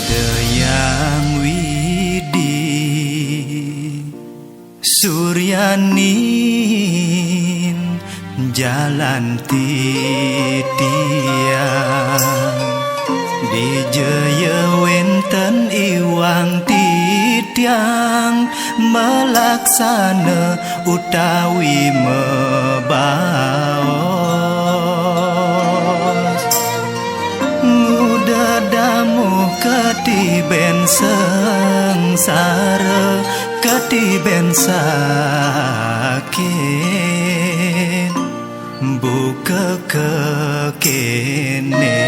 Deyang Widi Suryanin jalan titiang di jaya wenten iwang titiang melaksana utawi mebaos ngudadamu ketiben sengsara ketiben sakit buka kekene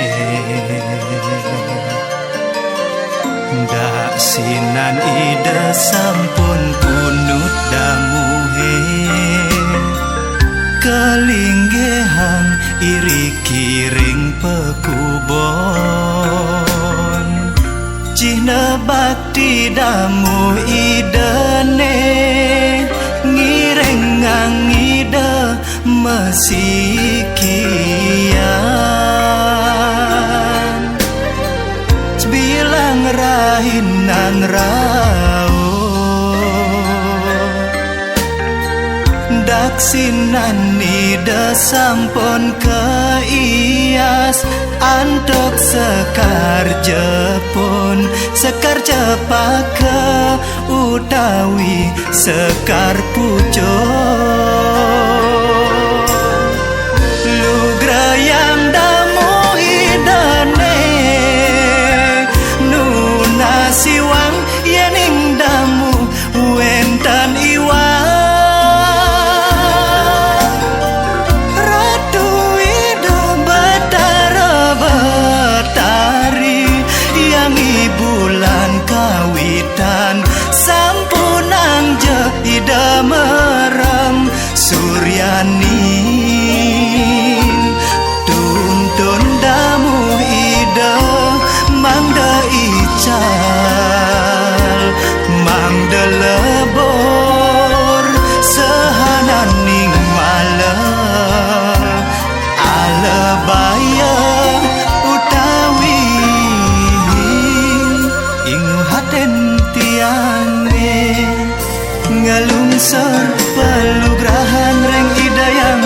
dak sinan ida sampun punut damuhe kelinggehan iri kiring pekubon cina bakti damu idane ngireng ngangida mesikian bilang rahinan rao daksinan nida sampun keias antuk sekar jepun sekar jepaka utawi sekar pucuk lugrayang damu idane nuna siwang yening damu wentan iwang bulan kawitan sampunang je ida merem Suryani tuntun damu ida mangda ical mangda lebor sehanan ning malam alebaya utawi tiange ngalungsor pelugrahan reng idayang